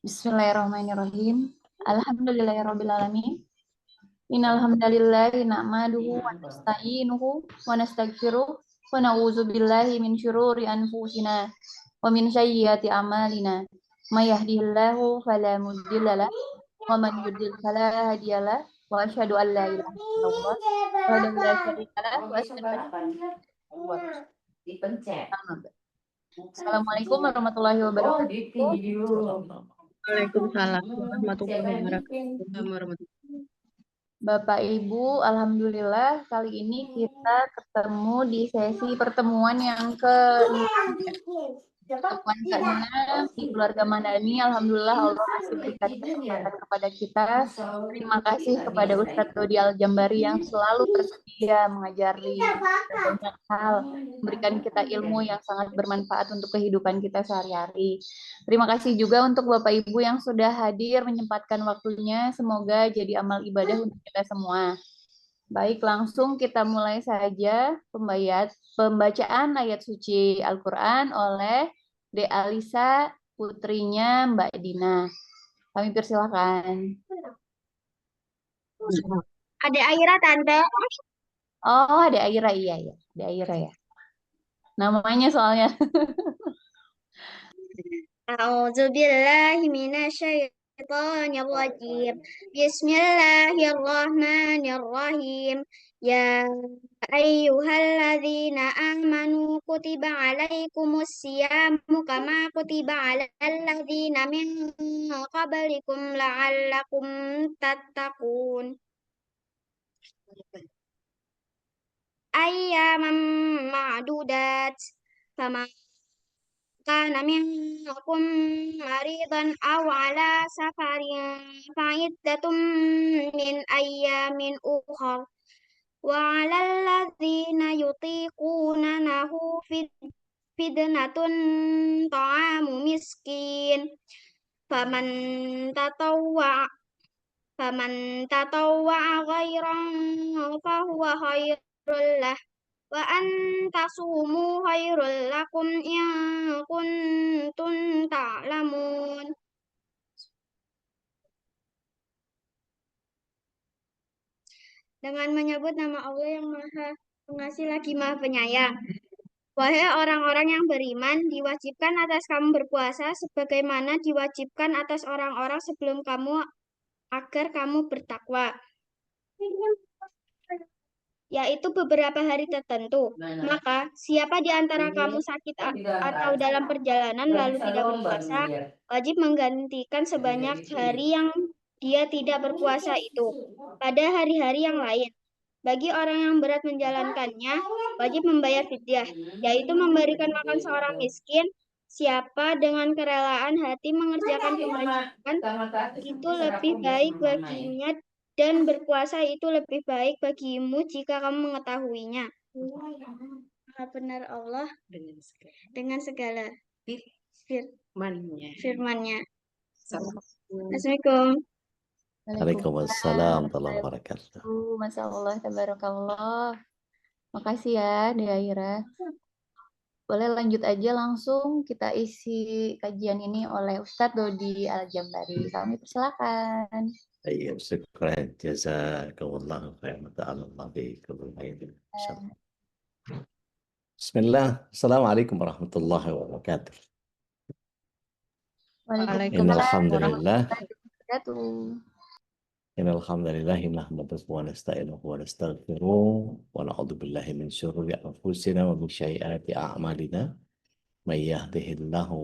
Bismillahirrahmanirrahim. Alhamdulillahirrabbilalamin. Innal hamdalillahi nahmaduhu wa nasta'inuhu wa nastaghfiruh wa na'udzu billahi min syururi anfusina wa min sayyiati a'malina. May yahdihillahu fala mudhillalah wa man yudlil fala hadiyalah wa asyhadu an la ilaha illallah wahdahu la syarikalah wa asyhadu anna Muhammadan rasulullah. Assalamualaikum warahmatullahi wabarakatuh. Waalaikumsalam warahmatullahi wabarakatuh. Bapak Ibu, alhamdulillah kali ini kita ketemu di sesi pertemuan yang ke-6 ya. Pertemuan ke-6 di keluarga Mandani. Alhamdulillah Allah masih berikan kesempatan kepada kita. Terima kasih kepada Ustadz Dodi Al-Jambari yang selalu bersedia mengajari banyak hal, memberikan kita ilmu yang sangat bermanfaat untuk kehidupan kita sehari-hari. Terima kasih juga untuk Bapak Ibu yang sudah hadir menyempatkan waktunya. Semoga jadi amal ibadah untuk kita semua. Baik, langsung kita mulai saja pembacaan ayat suci Al-Quran oleh De Alisa, putrinya Mbak Dina. Kami persilahkan. Ada Aira, Tante. Oh, ada Aira, iya ya. Ada Aira ya. Namanya soalnya. A'udzubillahi minasyaitonir rajim. Bismillahirrahmanirrahim. Ya ayyuhalladzina amanu kutiba alaikumus siyamu kama kutiba alal ladzina min qablikum la'allakum tattaqun. Ayyaman ma'dudat. Fama كان منكم مريضا أو على سفر فعدة من أيام أخر وعلى الذين يطيقونه فدية طعام مسكين فمن تطوع خيرا فهو خير له wa antasumu khairul lakum in kuntum ta'lamun. Dengan menyebut nama Allah yang Maha Pengasih lagi Maha Penyayang. Wahai orang-orang yang beriman, diwajibkan atas kamu berpuasa sebagaimana diwajibkan atas orang-orang sebelum kamu agar kamu bertakwa, yaitu beberapa hari tertentu. Maka, siapa di antara kamu sakit atau dalam perjalanan lalu tidak berpuasa, wajib menggantikan sebanyak hari yang dia tidak berpuasa itu pada hari-hari yang lain. Bagi orang yang berat menjalankannya, wajib membayar fidyah, yaitu memberikan makan seorang miskin. Siapa dengan kerelaan hati mengerjakan kebajikan, itu lebih baik baginya, dan berpuasa itu lebih baik bagimu jika kamu mengetahuinya. Maha benar Allah dengan segala firman-Nya. Assalamualaikum. Waalaikumsalam warahmatullahi wabarakatuh. Masya Allah, tabarakallah. Makasih ya, De Aira. Boleh lanjut aja langsung kita isi kajian ini oleh Ustadz Dodi Al-Jambari. Kami persilakan. Ayo, syukran, jazakallahu khairan, ta'ala bikum. Bismillah, assalamualaikum warahmatullahi wabarakatuh. Waalaikumsalam Alhamdulillah. Alhamdulillah, nahmaduhu wa nasta'inuhu wa nastaghfiruh wa na'udzu billahi min syururi anfusina wa min sayyiati a'malina. May yahdihillahu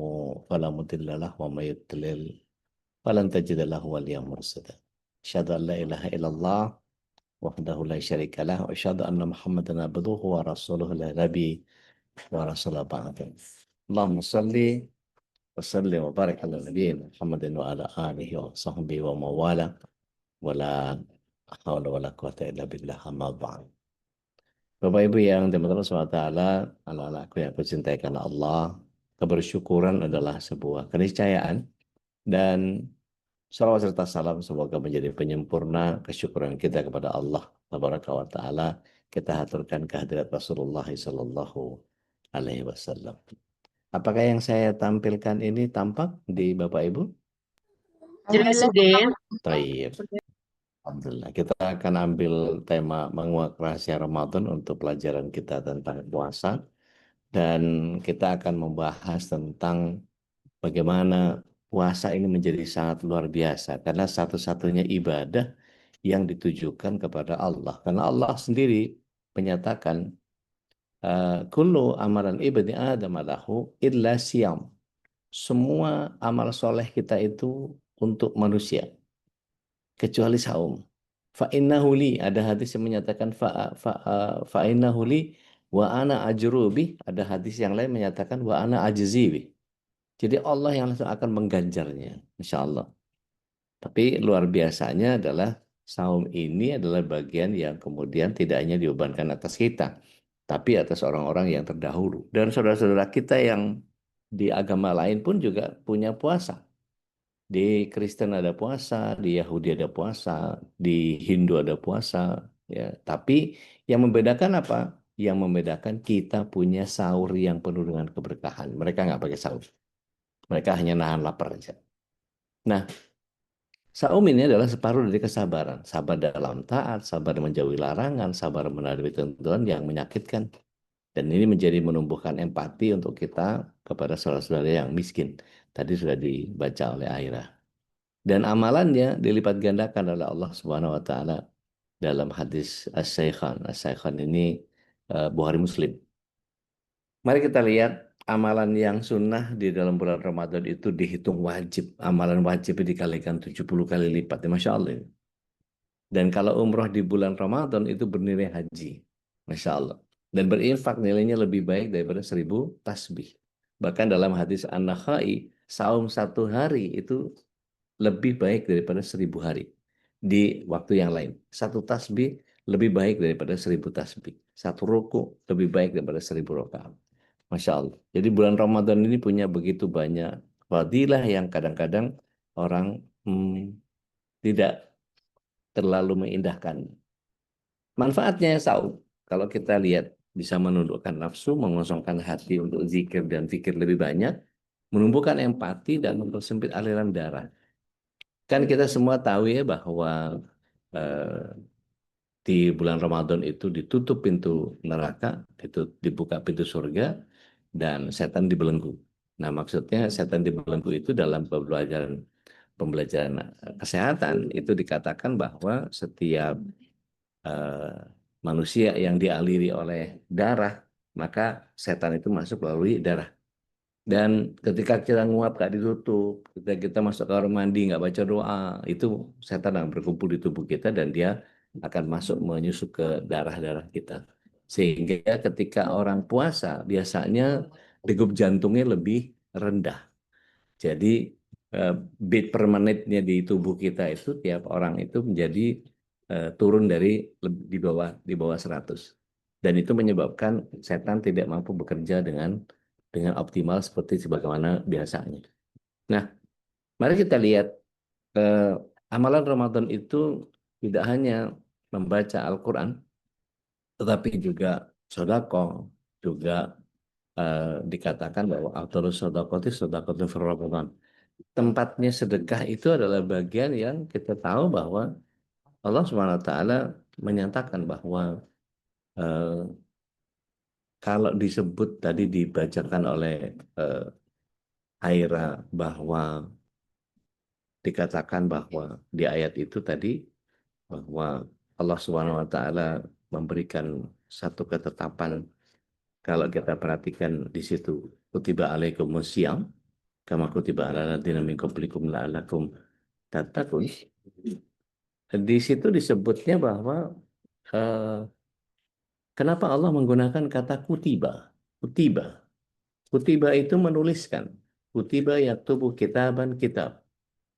fala mudilla lahu wa may yudlil falan tajida lahu waliyyan mursyida. Asyhadu an la ilaha illallah wahdahu la syarika lah wa asyhadu anna Muhammadan abduhu wa rasuluhu la nabi wa rasulullah ba'da. Allahumma shalli wa sallim wa barik ala nabiyyina Muhammadin wa ala alihi wa sahbihi wa mawala wala haula wala quwata illa billah, amma ba'd. Bapak Ibu yang dimuliakan Allah SWT, anak-anakku yang aku cintai karena Allah, kebersyukuran adalah sebuah keniscayaan, dan salawat serta salam semoga menjadi penyempurna kesyukuran kita kepada Allah Tabaraka wa Ta'ala. Kita haturkan kehadirat Rasulullah Sallallahu Alaihi Wasallam. Apakah yang saya tampilkan ini tampak di Bapak Ibu? Jelas, Alhamdulillah. Udin. Taib. Alhamdulillah. Kita akan ambil tema menguak rahasia Ramadan untuk pelajaran kita tentang puasa. Dan kita akan membahas tentang bagaimana puasa ini menjadi sangat luar biasa. Karena satu-satunya ibadah yang ditujukan kepada Allah. Karena Allah sendiri menyatakan, kullu amalan ibni adam lahu illa siyam. Semua amal soleh kita itu untuk manusia, kecuali saum. Fa'innahu li, ada hadis yang menyatakan fa'innahu li wa ana ajrubi, ada hadis yang lain menyatakan wa ana ajzibi. Jadi Allah yang langsung akan mengganjarnya, insya Allah. Tapi luar biasanya adalah saum ini adalah bagian yang kemudian tidak hanya dibebankan atas kita, tapi atas orang-orang yang terdahulu. Dan saudara-saudara kita yang di agama lain pun juga punya puasa. Di Kristen ada puasa, di Yahudi ada puasa, di Hindu ada puasa. Ya, tapi yang membedakan apa? Yang membedakan kita punya sahur yang penuh dengan keberkahan. Mereka nggak pakai sahur. Mereka hanya nahan lapar aja. Nah, saum ini adalah separuh dari kesabaran. Sabar dalam taat, sabar menjauhi larangan, sabar menghadapi tentuan yang menyakitkan. Dan ini menjadi menumbuhkan empati untuk kita kepada saudara-saudara yang miskin. Tadi sudah dibaca oleh Aira. Dan amalannya dilipat gandakan oleh Allah Subhanahu wa taala dalam hadis As-Saikhan. As-Saikhan ini Bukhari Muslim. Mari kita lihat amalan yang sunnah di dalam bulan Ramadan itu dihitung wajib. Amalan wajib dikalikan 70 kali lipat. Masya Allah. Dan kalau umroh di bulan Ramadan itu bernilai haji. Masya Allah. Dan berinfak nilainya lebih baik daripada 1000 tasbih. Bahkan dalam hadis An-Nakhai, saum satu hari itu lebih baik daripada 1000 hari. Di waktu yang lain. Satu tasbih lebih baik daripada 1000 tasbih. Satu ruku lebih baik daripada 1000 rakaat. Masya Allah. Jadi bulan Ramadan ini punya begitu banyak fadilah yang kadang-kadang orang tidak terlalu mengindahkan. Manfaatnya saum, kalau kita lihat bisa menundukkan nafsu, mengosongkan hati untuk zikir dan fikir lebih banyak, menumbuhkan empati dan mempersempit aliran darah. Kan kita semua tahu ya bahwa di bulan Ramadan itu ditutup pintu neraka, itu dibuka pintu surga, dan setan dibelenggu. Nah, maksudnya setan dibelenggu itu dalam pembelajaran kesehatan itu dikatakan bahwa setiap manusia yang dialiri oleh darah, maka setan itu masuk melalui darah. Dan ketika kita nguap gak ditutup, ketika kita masuk ke kamar mandi nggak baca doa, itu setan yang berkumpul di tubuh kita dan dia akan masuk menyusup ke darah-darah kita. Sehingga ketika orang puasa biasanya degup jantungnya lebih rendah. Jadi beat per menitnya di tubuh kita itu tiap orang itu menjadi turun dari di bawah 100. Dan itu menyebabkan setan tidak mampu bekerja dengan optimal seperti sebagaimana biasanya. Nah, mari kita lihat amalan Ramadan itu tidak hanya membaca Al-Quran, tetapi juga sodako, juga dikatakan bahwa afdhalus shadaqati shadaqatun fi Ramadan. Tempatnya sedekah itu adalah bagian yang kita tahu bahwa Allah SWT menyatakan bahwa kalau disebut tadi dibacakan oleh Aira bahwa dikatakan bahwa di ayat itu tadi bahwa Allah SWT memberikan satu ketetapan. Kalau kita perhatikan di situ, kutiba alaikumus syiyam kama kutiba alal ladzina min qablikum la'allakum tattaqun. Di situ disebutnya bahwa kenapa Allah menggunakan kata kutiba? Kutiba. Kutiba itu menuliskan. Kutiba yaktubu kitaban kitab.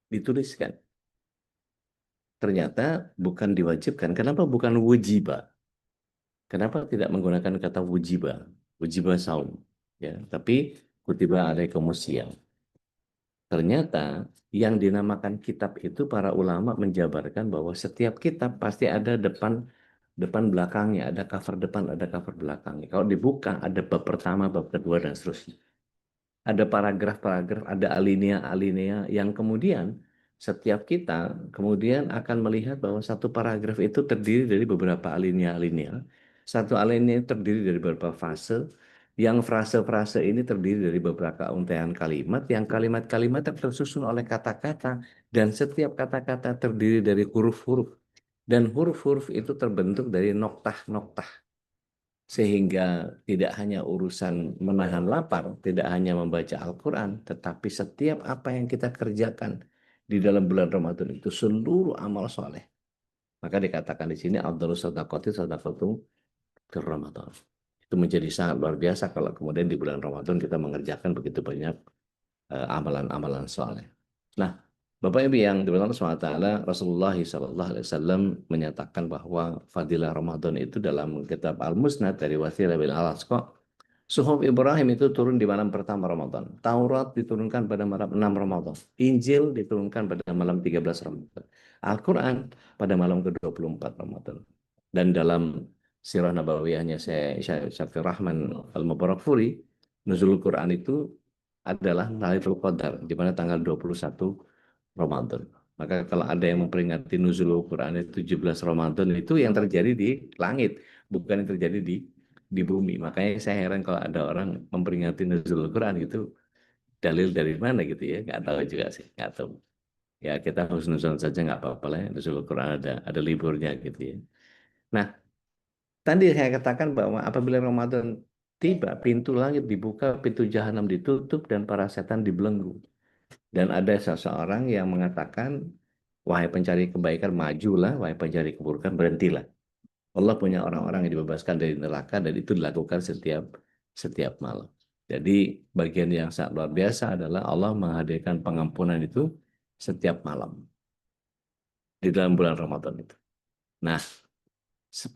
Dituliskan. Ternyata bukan diwajibkan. Kenapa bukan wujiba? Kenapa tidak menggunakan kata wujiba? Wujiba saum. Ya, tapi kutiba alaikumus syiyam. Ternyata yang dinamakan kitab itu para ulama menjabarkan bahwa setiap kitab pasti ada depan belakangnya, ada cover depan, ada cover belakangnya. Kalau dibuka ada bab pertama, bab kedua dan seterusnya. Ada paragraf-paragraf, ada alinea-alinea yang kemudian setiap kita kemudian akan melihat bahwa satu paragraf itu terdiri dari beberapa alinea-alinea. Satu alinea terdiri dari beberapa fase, yang frase-frase ini terdiri dari beberapa untaian kalimat, yang kalimat-kalimat tersusun oleh kata-kata, dan setiap kata-kata terdiri dari huruf-huruf. Dan huruf-huruf itu terbentuk dari noktah-noktah. Sehingga tidak hanya urusan menahan lapar, tidak hanya membaca Al-Quran, tetapi setiap apa yang kita kerjakan di dalam bulan Ramadan itu seluruh amal soleh. Maka dikatakan di sini Afdhalus shadaqati shadaqatu fir Ramadan. Itu menjadi sangat luar biasa kalau kemudian di bulan Ramadan kita mengerjakan begitu banyak amalan-amalan soleh. Nah, Bapak Ibu yang dimuliakan Allah SWT, Rasulullah SAW menyatakan bahwa fadilah Ramadan itu dalam kitab Al-Musnad dari Wathila bin Al-Asqa. Suhuf Ibrahim itu turun di malam pertama Ramadan. Taurat diturunkan pada malam 6 Ramadan. Injil diturunkan pada malam 13 Ramadan. Al-Quran pada malam ke-24 Ramadan. Dan dalam sirah nabawiyahnya Syafir Rahman Al-Mubarakfuri, Nuzul Quran itu adalah Lailatul Qadar, di mana tanggal 21 Ramadan. Maka kalau ada yang memperingati nuzul Quran itu 17 Ramadan, itu yang terjadi di langit, bukan yang terjadi di bumi. Makanya saya heran kalau ada orang memperingati nuzul Quran itu dalil dari mana gitu ya, nggak tahu juga sih, nggak tahu. Ya kita husnuzon saja nggak apa-apa lah, ya. Nuzul Quran ada liburnya gitu ya. Nah, tadi saya katakan bahwa apabila Ramadan tiba, pintu langit dibuka, pintu jahanam ditutup, dan para setan dibelenggu. Dan ada seseorang yang mengatakan, wahai pencari kebaikan, majulah, wahai pencari keburukan, berhentilah. Allah punya orang-orang yang dibebaskan dari neraka, dan itu dilakukan setiap malam. Jadi bagian yang sangat luar biasa adalah Allah menghadirkan pengampunan itu setiap malam di dalam bulan Ramadan itu. Nah, 10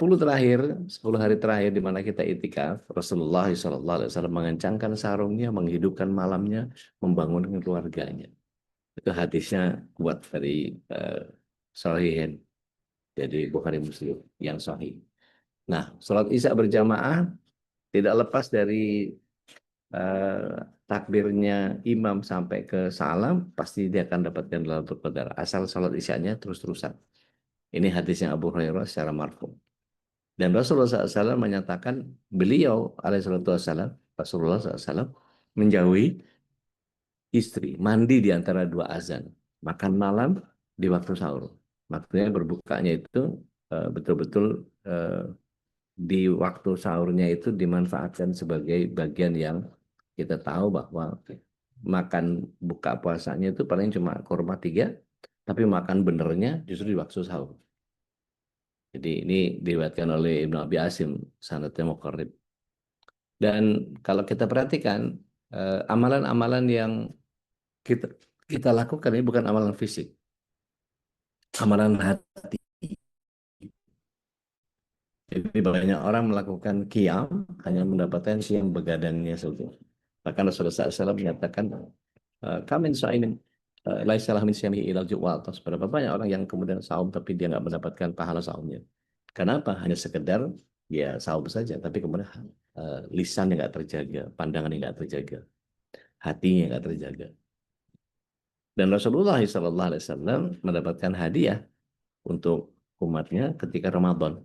hari terakhir di mana kita itikaf, Rasulullah SAW mengencangkan sarungnya, menghidupkan malamnya, membangunkan keluarganya. Itu hadisnya kuat dari Sahihain, jadi Bukhari Muslim yang sahih. Nah, sholat Isya berjamaah tidak lepas dari takbirnya imam sampai ke salam, pasti dia akan dapatkan Lailatul Qadar. Asal sholat Isyanya terus-terusan. Ini hadisnya Abu Hurairah secara marfu. Dan Rasulullah SAW menyatakan beliau Rasulullah SAW menjauhi istri, mandi di antara dua azan, makan malam di waktu sahur. Maksudnya berbukanya itu betul-betul di waktu sahurnya itu dimanfaatkan sebagai bagian yang kita tahu bahwa makan buka puasanya itu paling cuma kurma 3, tapi makan benernya justru di waktu sahur. Jadi ini diriwayatkan oleh Ibnu Abi Asim, sanadnya muqarrib. Dan kalau kita perhatikan amalan-amalan yang kita lakukan ini bukan amalan fisik, amalan hati. Jadi banyak orang melakukan qiyam hanya mendapatkan qiyam begadangnya saja. Bahkan Rasulullah SAW menyatakan kamin sa'imin laisalah min siyamihi ilal ju'wa. Berapa banyak orang yang kemudian saum tapi dia nggak mendapatkan pahala saumnya. Kenapa? Hanya sekedar ya saum saja, tapi kemudian lisannya nggak terjaga, pandangannya nggak terjaga, hatinya nggak terjaga. Dan Rasulullah SAW mendapatkan hadiah untuk umatnya ketika Ramadan.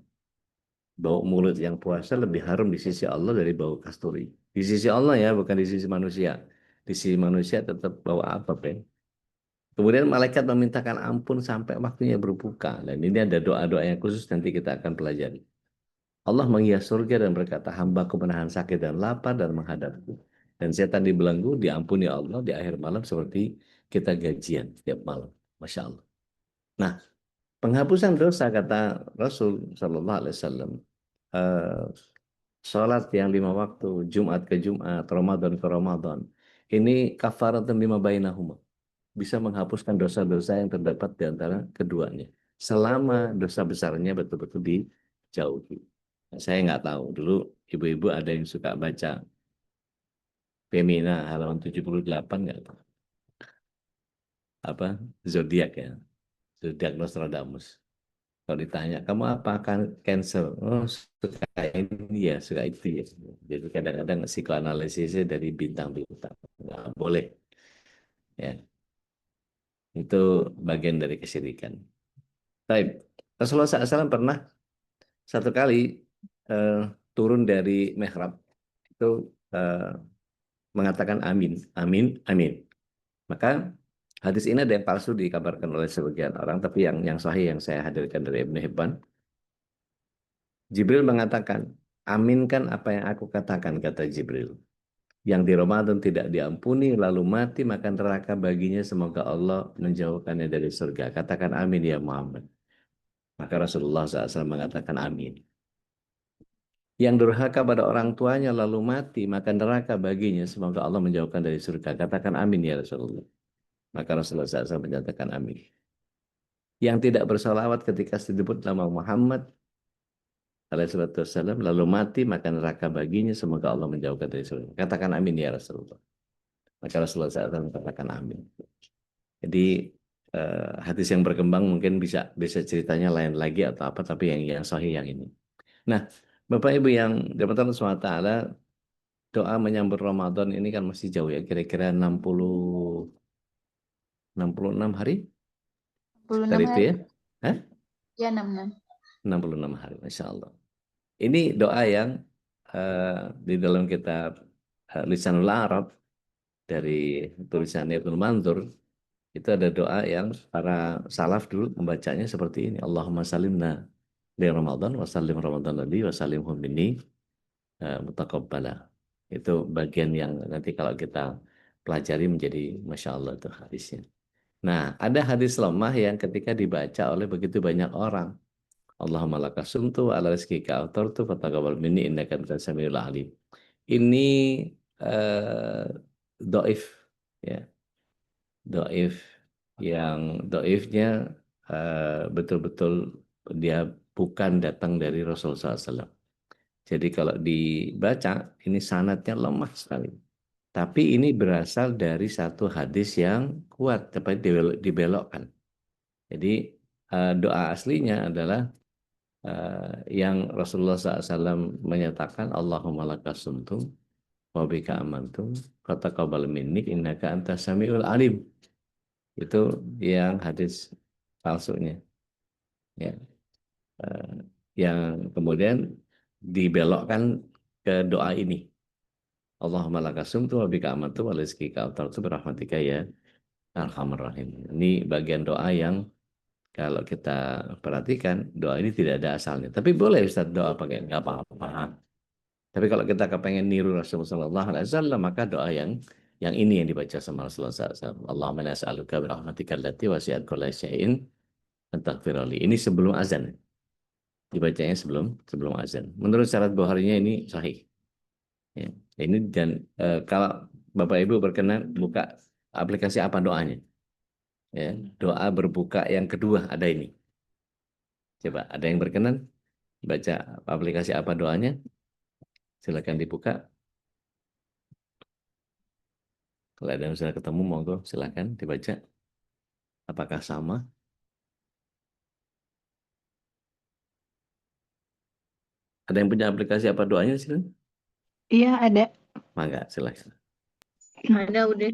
Bau mulut yang puasa lebih harum di sisi Allah dari bau kasturi. Di sisi Allah ya, bukan di sisi manusia. Di sisi manusia tetap bau apa, Ben? Kemudian malaikat memintakan ampun sampai waktunya berbuka. Dan ini ada doa-doa yang khusus nanti kita akan pelajari. Allah menghias surga dan berkata, hambaku menahan sakit dan lapar dan menghadapku. Dan setan dibelenggu, diampuni Allah di akhir malam seperti kita gajian setiap malam. Masya Allah. Nah, penghapusan dosa kata Rasul Sallallahu Alaihi Wasallam, sholat yang 5 waktu, Jumat ke Jumat, Ramadan ke Ramadan, ini kafaratun lima bainahuma, bisa menghapuskan dosa-dosa yang terdapat di antara keduanya, selama dosa besarnya betul-betul dijauhi. Nah, saya nggak tahu, dulu ibu-ibu ada yang suka baca Femina halaman 78 nggak tahu? Apa? Zodiak ya, Zodiak Nostradamus. Kalau ditanya, kamu apa akan Cancer? Oh, suka ini ya, suka itu ya. Jadi kadang-kadang psikoanalisisnya dari bintang-bintang. Nggak boleh. Ya. Itu bagian dari kesyirikan. Baik, Rasulullah SAW pernah satu kali turun dari mihrab itu mengatakan amin, amin, amin. Maka hadis ini ada yang palsu dikabarkan oleh sebagian orang, tapi yang sahih yang saya hadirkan dari Ibnu Hibban, Jibril mengatakan, aminkan apa yang aku katakan, kata Jibril. Yang di Ramadan tidak diampuni, lalu mati, maka neraka baginya, semoga Allah menjauhkannya dari surga. Katakan amin ya Muhammad. Maka Rasulullah SAW mengatakan amin. Yang durhaka pada orang tuanya lalu mati, maka neraka baginya, semoga Allah menjauhkan dari surga. Katakan amin ya Rasulullah. Maka Rasulullah SAW menyatakan amin. Yang tidak bersalawat ketika disebut nama Muhammad alaihissalam lalu mati, maka neraka baginya, semoga Allah menjauhkan dari surga. Katakan amin ya Rasulullah. Maka Rasulullah SAW katakan amin. Jadi hadis yang berkembang mungkin bisa ceritanya lain lagi atau apa, tapi yang sahih yang ini. Nah, Bapak Ibu yang dirahmati Allah SWT, doa menyambut Ramadan ini kan masih jauh ya, kira-kira 66 hari 66 dari itu hari. ya. Hah? Ya, 66. 66 hari, Masya Allah. Ini doa yang di dalam kitab Lisanul Arab dari tulisan Ibnu Manzur, itu ada doa yang para salaf dulu membacanya seperti ini. Allahumma salimna li Ramadan wa salim Ramadan li wa salimhum minni mutaqabbala. Itu bagian yang nanti kalau kita pelajari menjadi Masya Allah itu hadisnya. Nah, ada hadis lemah yang ketika dibaca oleh begitu banyak orang. Allahumma laka sumtu ala rizkika autartu fataqabbal minni innaka antas samiul alim. Ini doif ya. Doif yang doifnya betul-betul dia bukan datang dari Rasulullah SAW. Jadi kalau dibaca ini sanadnya lemah sekali. Tapi ini berasal dari satu hadis yang kuat, tapi dibelokkan. Jadi doa aslinya adalah yang Rasulullah SAW menyatakan Allahumma laka sumtu wa bika amantu fataqabbal minni innaka antas samiul alim. Itu yang hadis palsunya. Ya. Yang kemudian dibelokkan ke doa ini. Allahumma laka sumtu wa bika amantu wa rizqika autartu birahmatika ya arhamar rahim. Ini bagian doa yang kalau kita perhatikan, doa ini tidak ada asalnya. Tapi boleh Ustaz doa pakai, nggak apa-apa. Tapi kalau kita kepengen niru Rasulullah SAW, maka doa yang ini yang dibaca sama Rasulullah SAW. Allahumma nas'aluka birahmatika allati wasi'at kulla syai'in antaghfirli. Ini sebelum azan. Dibacanya sebelum azan. Menurut syarat Bukhari-nya ini sahih. Ya. Ini dan kalau Bapak Ibu berkenan buka aplikasi apa doanya? Ya, doa berbuka yang kedua ada ini. Coba ada yang berkenan baca aplikasi apa doanya? Silakan dibuka. Kalau ada yang sudah ketemu, monggo silakan dibaca. Apakah sama? Ada yang punya aplikasi apa doanya silakan? Iya, ada. Mangga, silakan. Ada udah.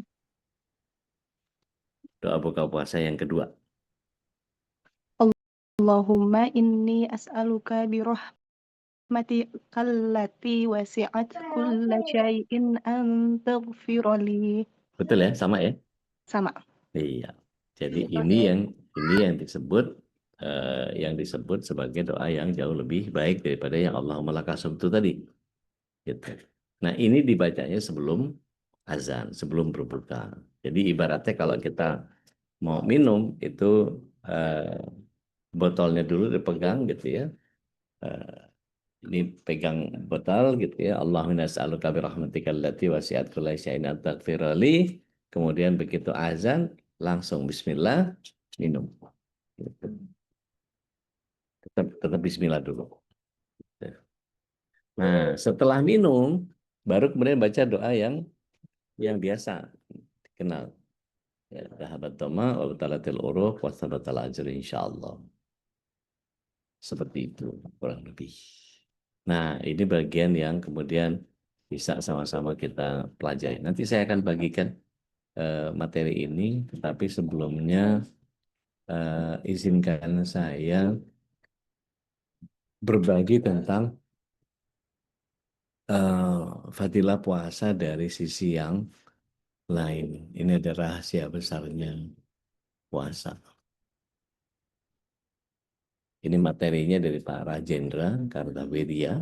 Doa buka puasa yang kedua. Allahumma inni as'aluka bi rahmatika allati wasi'at kulla syai'in an taghfirli. Betul ya, sama ya? Sama. Iya. Jadi ini yang disebut sebagai doa yang jauh lebih baik daripada yang Allahumma laka sumtu tadi. Gitu. Nah, ini dibacanya sebelum azan, sebelum berbuka. Jadi ibaratnya kalau kita mau minum itu botolnya dulu dipegang gitu ya. Ini pegang botol gitu ya. Allahumma nas'aluka bi rahmatika allati wasi'at kulla syai'in taghfirli. Kemudian begitu azan langsung bismillah minum. Gitu. Tetap bismillah dulu. Nah, setelah minum baru kemudian baca doa yang biasa dikenal. Ya, dhahabat dhamma wa batalatil uruq wa thabatal ajri insyaallah. Seperti itu kurang lebih. Nah, ini bagian yang kemudian bisa sama-sama kita pelajari. Nanti saya akan bagikan materi ini, tetapi sebelumnya izinkan saya berbagi tentang fadilah puasa dari sisi yang lain. Ini ada rahasia besarnya puasa. Ini materinya dari Pak Rajendra Kartawirya.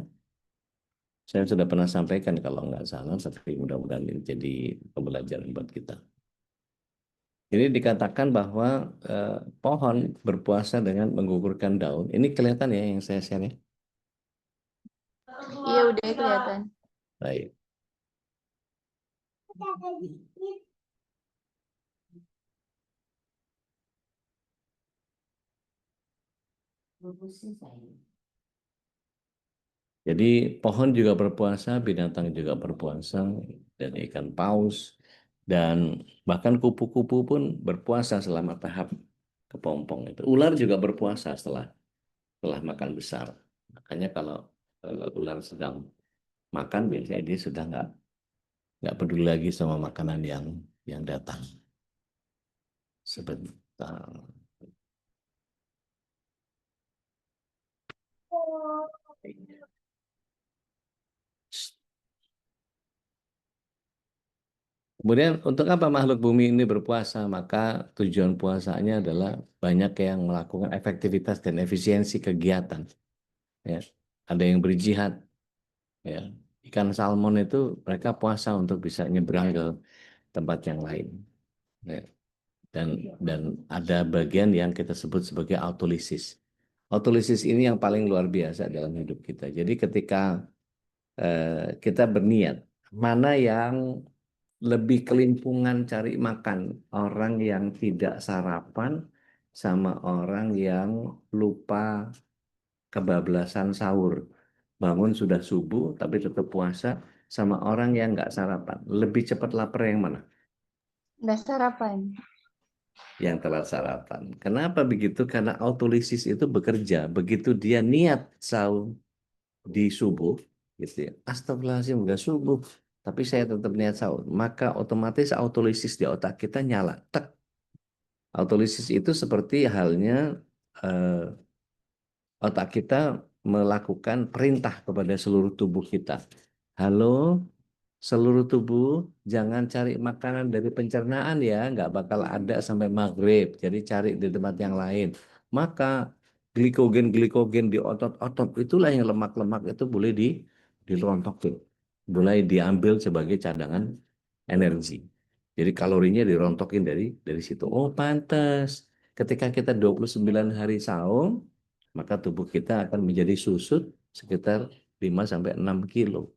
Saya sudah pernah sampaikan kalau nggak salah, tapi mudah-mudahan ini jadi pembelajaran buat kita. Ini dikatakan bahwa pohon berpuasa dengan menggugurkan daun. Ini kelihatan ya yang saya share ya? Iya, udah kelihatan. Baik. Jadi pohon juga berpuasa, binatang juga berpuasa, dan ikan paus, dan bahkan kupu-kupu pun berpuasa selama tahap kepompong itu. Ular juga berpuasa setelah makan besar. Makanya kalau ular sedang makan, biasanya dia sudah nggak peduli lagi sama makanan yang datang. Sebentar. Kemudian untuk apa makhluk bumi ini berpuasa? Maka tujuan puasanya adalah banyak yang melakukan efektivitas dan efisiensi kegiatan. Ya. Ada yang berjihad. Ya. Ikan salmon itu mereka puasa untuk bisa nyebrang ke tempat yang lain. Ya. Dan ada bagian yang kita sebut sebagai autolisis. Autolisis ini yang paling luar biasa dalam hidup kita. Jadi ketika kita berniat, mana yang lebih kelimpungan cari makan, orang yang tidak sarapan sama orang yang lupa kebablasan sahur, bangun sudah subuh tapi tetap puasa, sama orang yang nggak sarapan, lebih cepat lapar yang mana? Nggak sarapan. Yang telat sarapan. Kenapa begitu? Karena autolisis itu bekerja begitu dia niat sahur di subuh, gitu ya. Astagfirullahaladzim, udah subuh, tapi saya tetap niat sahur. Maka otomatis autolisis di otak kita nyala. Tek. Autolisis itu seperti halnya otak kita melakukan perintah kepada seluruh tubuh kita. Halo, seluruh tubuh, jangan cari makanan dari pencernaan ya, nggak bakal ada sampai maghrib. Jadi cari di tempat yang lain. Maka glikogen-glikogen di otot-otot itulah yang lemak-lemak itu boleh dirontokin, boleh diambil sebagai cadangan energi. Jadi kalorinya dirontokin dari situ. Oh, pantas. Ketika kita 29 hari saum, maka tubuh kita akan menjadi susut sekitar 5 sampai 6 kilo.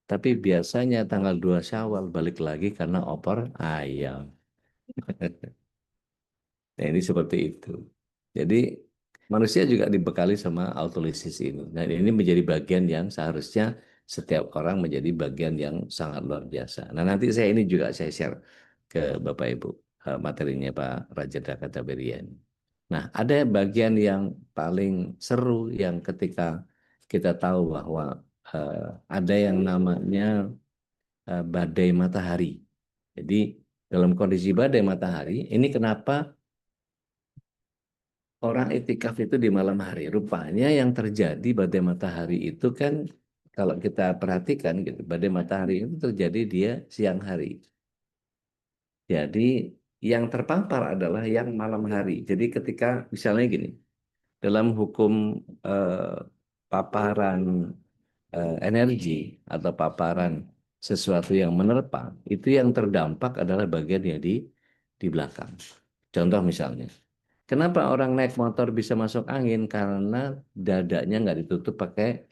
Tapi biasanya tanggal 2 Syawal balik lagi karena opor ayam. Nah, ini seperti itu. Jadi manusia juga dibekali sama autolisis ini. Dan ini menjadi bagian yang seharusnya setiap orang menjadi bagian yang sangat luar biasa. Nah, nanti ini juga saya share ke Bapak Ibu materinya Pak Rajendra Kataberian. Nah, ada bagian yang paling seru yang ketika kita tahu bahwa ada yang namanya badai matahari. Jadi dalam kondisi badai matahari, ini kenapa orang itikaf itu di malam hari? Rupanya yang terjadi badai matahari itu kan kalau kita perhatikan gitu, badai matahari itu terjadi dia siang hari. Jadi yang terpapar adalah yang malam hari. Jadi ketika misalnya gini, dalam hukum eh, paparan energi atau paparan sesuatu yang menerpa, itu yang terdampak adalah bagian yang di belakang. Contoh misalnya, kenapa orang naik motor bisa masuk angin? Karena dadanya nggak ditutup pakai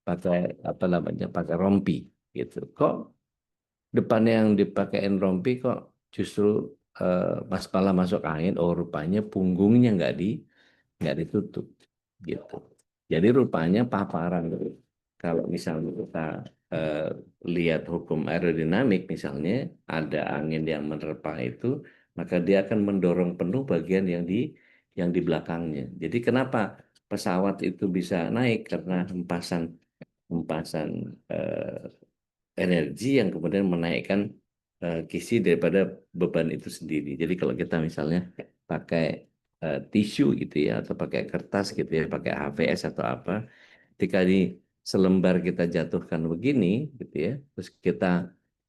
pakai apa namanya, pakai rompi gitu. Kok depannya yang dipakein rompi kok justru malah masuk angin? Oh, rupanya punggungnya nggak ditutup gitu. Jadi rupanya paparan kalau misalnya kita eh, lihat hukum aerodinamik, misalnya ada angin yang menerpa itu, maka dia akan mendorong penuh bagian yang di belakangnya. Jadi kenapa pesawat itu bisa naik? Karena hempasan hempasan energi yang kemudian menaikkan kisi daripada beban itu sendiri. Jadi kalau kita misalnya pakai tisu gitu ya, atau pakai kertas gitu ya, pakai HVS atau apa, ketika di selembar kita jatuhkan begini gitu ya, terus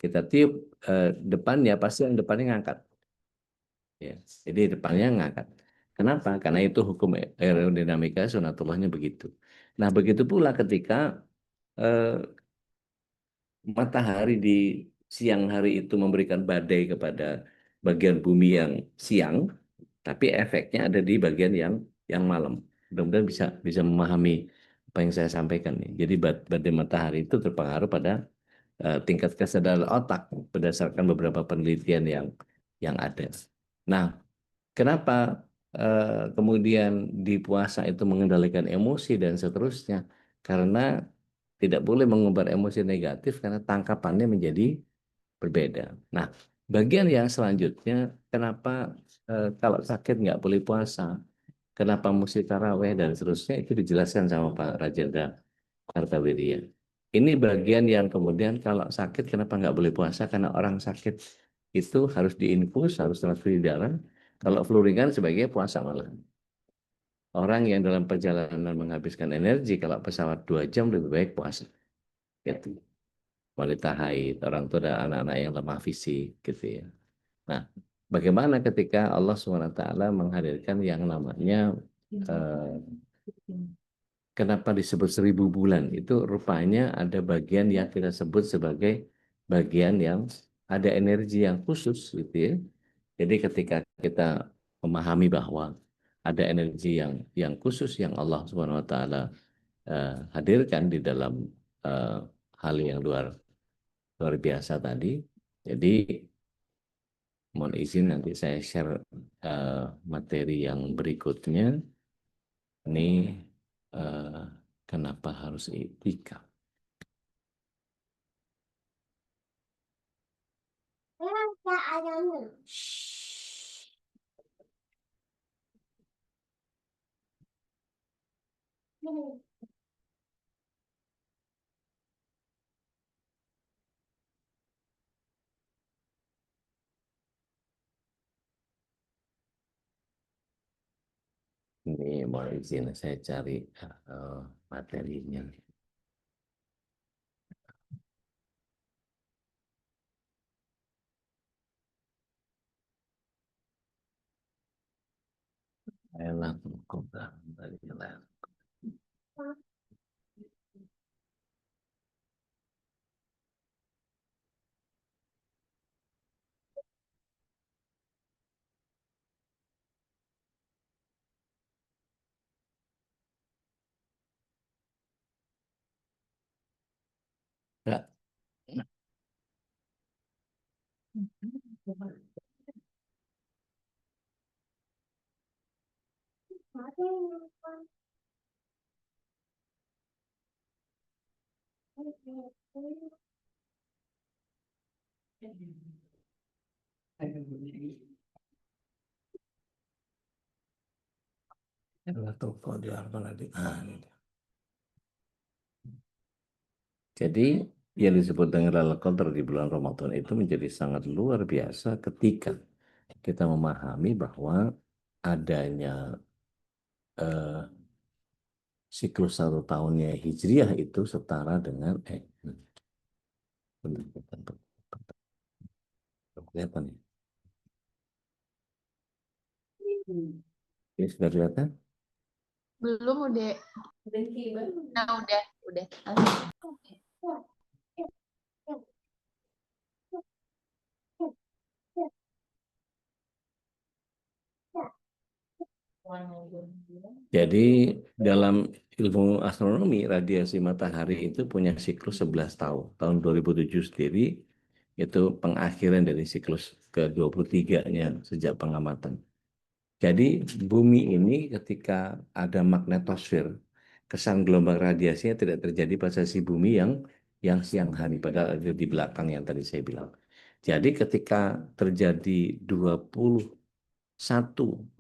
kita tiup depannya, pasti yang depannya ngangkat. Ya, jadi depannya ngangkat. Kenapa? Karena itu hukum aerodinamika sunatullahnya begitu. Nah, begitu pula ketika eh, matahari di siang hari itu memberikan badai kepada bagian bumi yang siang, tapi efeknya ada di bagian yang malam. Mudah-mudahan bisa bisa memahami apa yang saya sampaikan nih. Jadi badai matahari itu terpengaruh pada tingkat kesadaran otak berdasarkan beberapa penelitian yang ada. Nah, kenapa kemudian di puasa itu mengendalikan emosi dan seterusnya? Karena tidak boleh mengumbar emosi negatif karena tangkapannya menjadi berbeda. Nah, bagian yang selanjutnya, kenapa kalau sakit nggak boleh puasa? Kenapa mesti taraweh dan seterusnya itu dijelaskan sama Pak Rajendra Kartawirya. Ini bagian yang kemudian kalau sakit kenapa nggak boleh puasa? Karena orang sakit itu harus diinfus, harus transfusi darah. Kalau flu ringan sebagai puasa malah. Orang yang dalam perjalanan menghabiskan energi kalau pesawat 2 jam lebih baik puasa. Gitu. Wanita haid, orang tua dan anak-anak yang lemah fisik gitu ya. Nah, bagaimana ketika Allah SWT menghadirkan yang namanya eh, kenapa disebut 1.000 bulan? Itu rupanya ada bagian yang kita sebut sebagai bagian yang ada energi yang khusus gitu ya. Jadi ketika kita memahami bahwa ada energi yang khusus yang Allah Subhanahu wa taala hadirkan di dalam eh, hal yang luar luar biasa tadi. Jadi mohon izin nanti saya share materi yang berikutnya. Ini eh, kenapa harus etika? Ini mohon izin saya cari materinya. Elah, kok dari lah. Enggak. Elah, toko di apa lagi? Ini dia. Jadi yang disebut dengan Lailatul Qadar di bulan Ramadan itu menjadi sangat luar biasa ketika kita memahami bahwa adanya eh, siklus 1 tahunnya Hijriah itu setara dengan bentar, bentar, bentar, bentar. Kelihatan ya? Ini sudah kelihatan? Belum udah. Nah, udah. Jadi dalam ilmu astronomi radiasi matahari itu punya siklus 11 tahun. Tahun 2007 sendiri itu pengakhiran dari siklus ke-23-nya sejak pengamatan. Jadi bumi ini ketika ada magnetosfer, kesan gelombang radiasinya tidak terjadi pada sisi bumi yang siang hari, padahal ada di belakang yang tadi saya bilang. Jadi ketika terjadi 21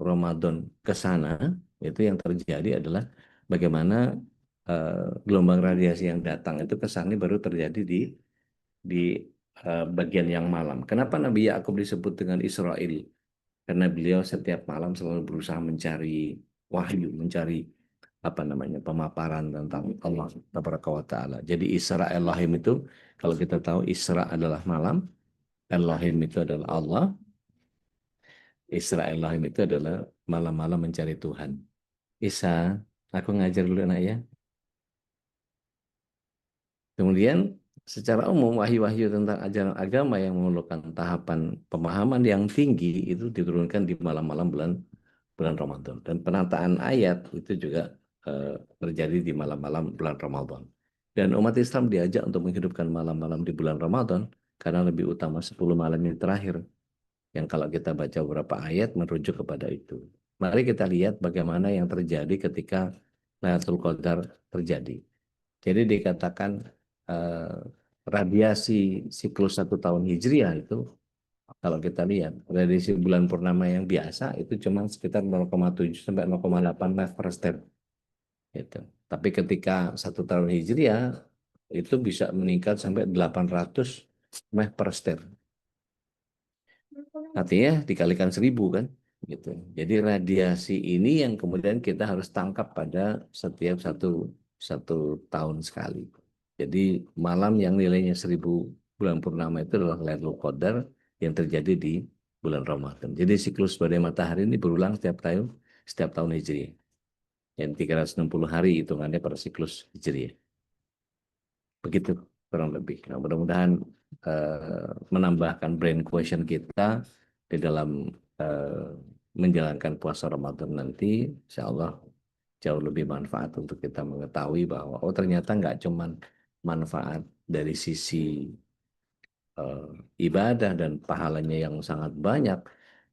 Ramadan ke sana, itu yang terjadi adalah bagaimana gelombang radiasi yang datang itu kesannya baru terjadi di bagian yang malam. Kenapa Nabi Yakub disebut dengan Israel? Karena beliau setiap malam selalu berusaha mencari wahyu, mencari apa namanya pemaparan tentang Allah Tabaraka wa Ta'ala. Jadi Isra Elohim itu, kalau kita tahu Isra adalah malam, Elohim itu adalah Allah, Isra Elohim itu adalah malam-malam mencari Tuhan. Isa, aku ngajar dulu anak ya. Kemudian secara umum wahyu-wahyu tentang ajaran agama yang memerlukan tahapan pemahaman yang tinggi itu diturunkan di malam-malam bulan Ramadan. Dan penataan ayat itu juga terjadi di malam-malam bulan Ramadan. Dan umat Islam diajak untuk menghidupkan malam-malam di bulan Ramadan karena lebih utama 10 malam yang terakhir. Yang kalau kita baca beberapa ayat merujuk kepada itu. Mari kita lihat bagaimana yang terjadi ketika Lailatul Qadar terjadi. Jadi dikatakan radiasi siklus 1 tahun Hijriah itu, kalau kita lihat radiasi bulan purnama yang biasa itu cuma sekitar 0,7 sampai 0,8 mev per step. Gitu. Tapi ketika 1 tahun Hijriah itu bisa meningkat sampai 800 mev per step. Artinya dikalikan 1000 kan. Gitu. Jadi radiasi ini yang kemudian kita harus tangkap pada setiap satu tahun sekali. Jadi malam yang nilainya 1000 bulan purnama itu adalah Lailatul Qadar yang terjadi di bulan Ramadan. Jadi siklus badai matahari ini berulang setiap tahun Hijriah. Yang 360 hari hitungannya pada siklus Hijriah. Begitu kurang lebih. Nah, mudah-mudahan menambahkan brain question kita di dalam menjalankan puasa Ramadan nanti, insya Allah jauh lebih manfaat untuk kita mengetahui bahwa ternyata nggak cuman manfaat dari sisi ibadah dan pahalanya yang sangat banyak,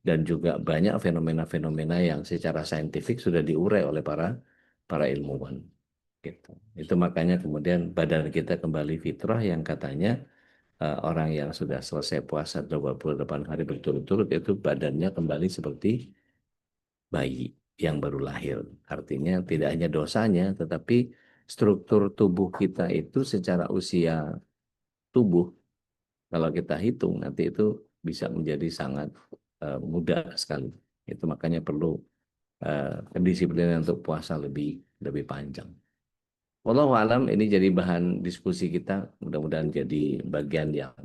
dan juga banyak fenomena-fenomena yang secara saintifik sudah diurai oleh para ilmuwan. Gitu. Itu makanya kemudian badan kita kembali fitrah yang katanya orang yang sudah selesai puasa 28 hari berturut-turut itu badannya kembali seperti bayi yang baru lahir. Artinya tidak hanya dosanya, tetapi struktur tubuh kita itu secara usia tubuh, kalau kita hitung nanti itu bisa menjadi sangat muda sekali. Itu makanya perlu kedisiplinan untuk puasa lebih panjang. Wallahu alam, ini jadi bahan diskusi kita, mudah-mudahan jadi bagian yang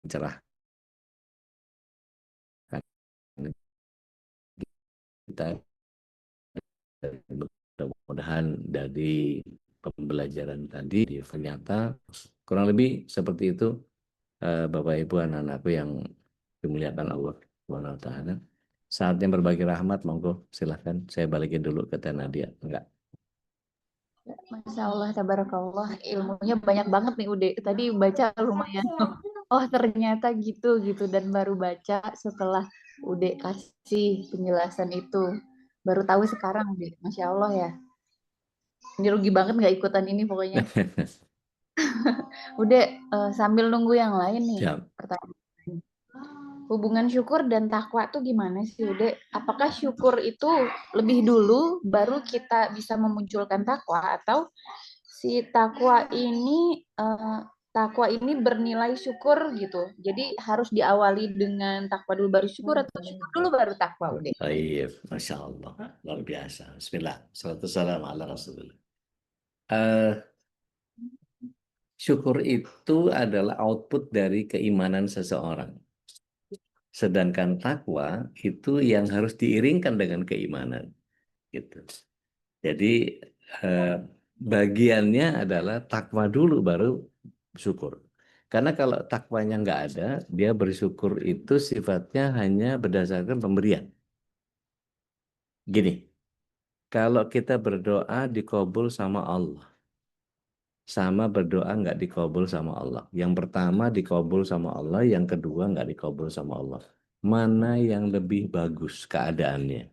mencerahkan kita. Mudah-mudahan dari pembelajaran tadi ternyata kurang lebih seperti itu, Bapak Ibu anak-anakku yang dimuliakan Allah Subhanahu wa Ta'ala. Saatnya berbagi rahmat, monggo silahkan. Saya balikin dulu ke Teh Nadia. Enggak. Masya Allah, tabarakallah, ilmunya banyak banget nih Ude. Tadi baca lumayan. Oh ternyata gitu dan baru baca setelah Ude kasih penjelasan itu. Baru tahu sekarang Ude. Masya Allah ya. Ini rugi banget nggak ikutan ini pokoknya. Ude sambil nunggu yang lain nih. Siap. Pertanyaan. Hubungan syukur dan takwa tuh gimana sih Ude? Apakah syukur itu lebih dulu baru kita bisa memunculkan takwa, atau si takwa ini bernilai syukur gitu. Jadi harus diawali dengan takwa dulu baru syukur, atau syukur dulu baru takwa Ude? Baik, Masya Allah, luar biasa. Bismillah, salatu salam ala Rasulullah. Syukur itu adalah output dari keimanan seseorang. Sedangkan takwa itu yang harus diiringkan dengan keimanan. Gitu. Jadi bagiannya adalah takwa dulu baru syukur. Karena kalau takwanya nggak ada, dia bersyukur itu sifatnya hanya berdasarkan pemberian. Gini, kalau kita berdoa dikabul sama Allah, sama berdoa nggak dikabul sama Allah. Yang pertama dikabul sama Allah, yang kedua nggak dikabul sama Allah. Mana yang lebih bagus keadaannya?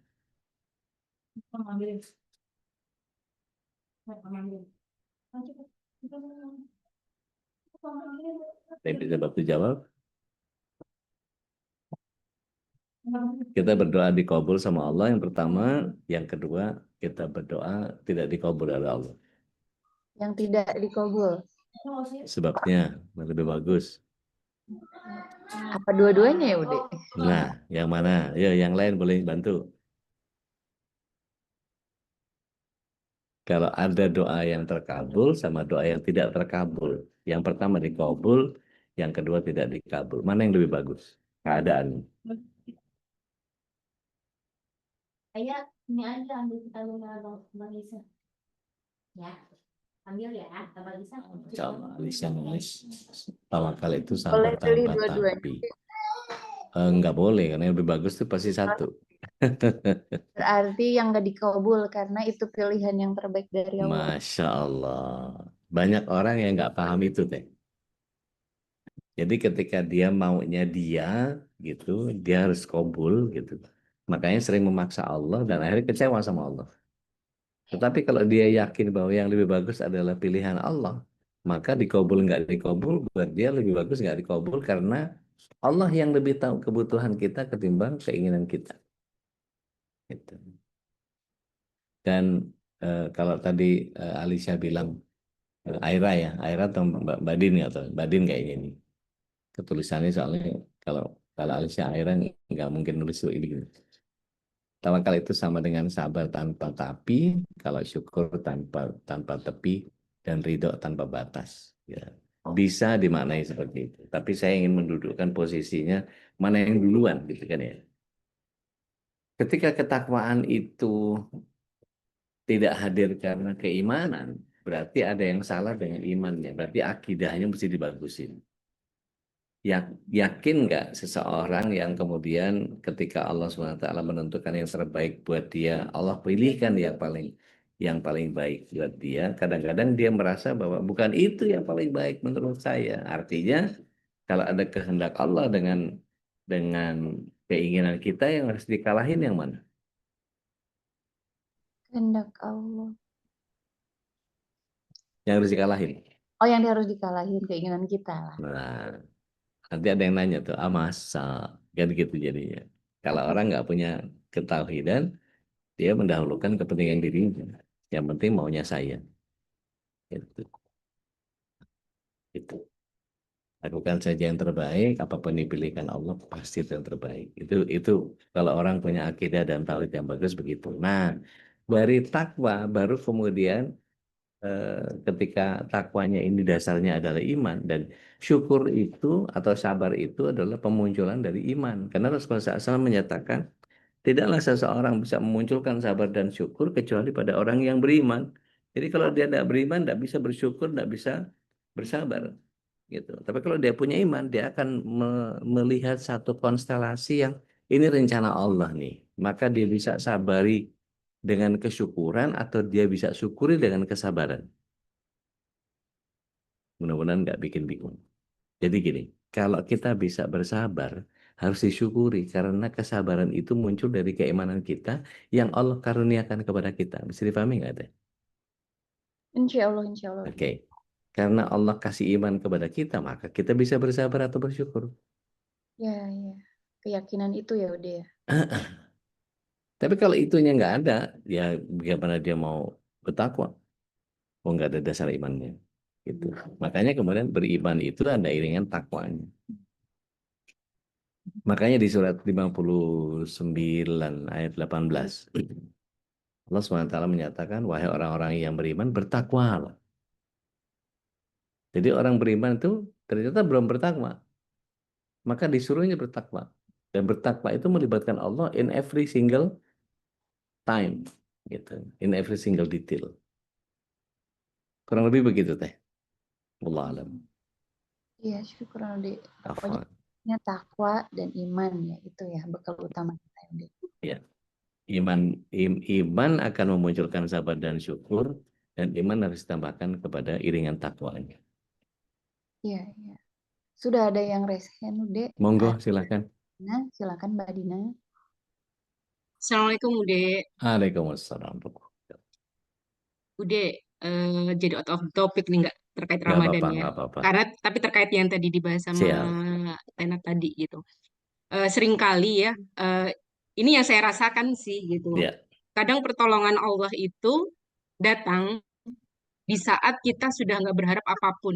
Saya bisa bantu jawab. Kita berdoa dikabul sama Allah yang pertama, yang kedua kita berdoa tidak dikabul oleh Allah. Yang tidak dikabul. Sebabnya lebih bagus. Apa dua-duanya ya, Ude? Nah, yang mana? Ya, yang lain boleh bantu. Kalau ada doa yang terkabul sama doa yang tidak terkabul. Yang pertama dikabul, yang kedua tidak dikabul. Mana yang lebih bagus keadaannya? Ayah, ini aja ambil Bang Isa. Ya, ambil ya, Bang Isa. Coba Alisa nulis tawakal itu Boleh sabar pilih tanpa dua-duanya. tapi. Enggak boleh, karena yang lebih bagus itu pasti satu. Berarti yang nggak dikabul karena itu pilihan yang terbaik dari Allah. Masya Allah. Banyak orang yang nggak paham itu, Teh. Jadi ketika dia maunya dia, gitu, dia harus kabul, gitu. Makanya sering memaksa Allah dan akhirnya kecewa sama Allah. Tetapi kalau dia yakin bahwa yang lebih bagus adalah pilihan Allah, maka dikabul nggak dikabul, buat dia lebih bagus nggak dikabul karena Allah yang lebih tahu kebutuhan kita ketimbang keinginan kita. Gitu. Dan kalau tadi Alicia bilang Aira ya, Aira atau Badin ya, atau Badin kayaknya ini. Ketulisannya soalnya kalau kalau Alicia Aira nggak mungkin nulis ini. Tawakal itu sama dengan sabar tanpa tapi, kalau syukur tanpa tanpa tepi, dan ridho tanpa batas. Ya, bisa dimaknai seperti itu. Tapi saya ingin mendudukkan posisinya mana yang duluan, gitu kan ya. Ketika ketakwaan itu tidak hadir karena keimanan, berarti ada yang salah dengan imannya. Berarti akidahnya mesti dibagusin. Yakin nggak seseorang yang kemudian ketika Allah SWT menentukan yang terbaik buat dia, Allah pilihkan yang paling baik buat dia. Kadang-kadang dia merasa bahwa bukan itu yang paling baik menurut saya. Artinya kalau ada kehendak Allah dengan keinginan kita, yang harus dikalahin yang mana? Kehendak Allah. Yang harus dikalahin. Oh, yang harus dikalahin keinginan kita lah. Nah, nanti ada yang nanya tuh, masa kan gitu jadinya. Kalau orang nggak punya ketauhidan, dia mendahulukan kepentingan dirinya. Yang penting maunya saya. Itu. Itu. Lakukan saja yang terbaik, apapun dipilihkan Allah pasti itu yang terbaik. Itu kalau orang punya akidah dan tauhid yang bagus begitu. Nah, dari takwa baru kemudian ketika takwanya ini dasarnya adalah iman, dan syukur itu atau sabar itu adalah pemunculan dari iman. Karena Rasulullah SAW menyatakan tidaklah seseorang bisa memunculkan sabar dan syukur kecuali pada orang yang beriman. Jadi kalau dia tidak beriman, tidak bisa bersyukur, tidak bisa bersabar, gitu. Tapi kalau dia punya iman, dia akan melihat satu konstelasi yang ini rencana Allah nih. Maka dia bisa sabari dengan kesyukuran atau dia bisa syukuri dengan kesabaran. Mudah-mudahan nggak bikin bingung. Jadi gini, kalau kita bisa bersabar, harus disyukuri karena kesabaran itu muncul dari keimanan kita yang Allah karuniakan kepada kita. Bisa dipahami nggak ada? Insya Allah, insya Allah. Oke. Karena Allah kasih iman kepada kita, maka kita bisa bersabar atau bersyukur. Ya, ya. Keyakinan itu ya udah ya. Tapi kalau itunya nggak ada, ya bagaimana dia mau bertakwa? Oh, nggak ada dasar imannya. Gitu. Makanya kemudian beriman itu ada iringan takwanya. Makanya di surat 59 ayat 18, Allah SWT menyatakan, wahai orang-orang yang beriman, bertakwalah. Jadi orang beriman itu ternyata belum bertakwa. Maka disuruhnya bertakwa. Dan bertakwa itu melibatkan Allah in every single time. Gitu. In every single detail. Kurang lebih begitu, Teh. Wallah alam. Iya, syukur udah. Pokoknya Afwan. takwa dan iman ya, itu ya bekal utama kita ya udah. Ya. Iman akan memunculkan sabar dan syukur, dan iman harus ditambahkan kepada iringan takwanya. Iya, iya. Sudah ada yang resen udah. Monggo, silakan. Nah, silakan Mbak Dina. Assalamualaikum Ude. Waalaikumsalam. Ude, jadi out of topic nih nggak terkait Nggak Ramadan apa-apa, ya. nggak apa-apa. Karena tapi terkait yang tadi dibahas sama Siap. Tena tadi gitu. Seringkali ya, ini yang saya rasakan sih gitu. Ya. Kadang pertolongan Allah itu datang di saat kita sudah nggak berharap apapun.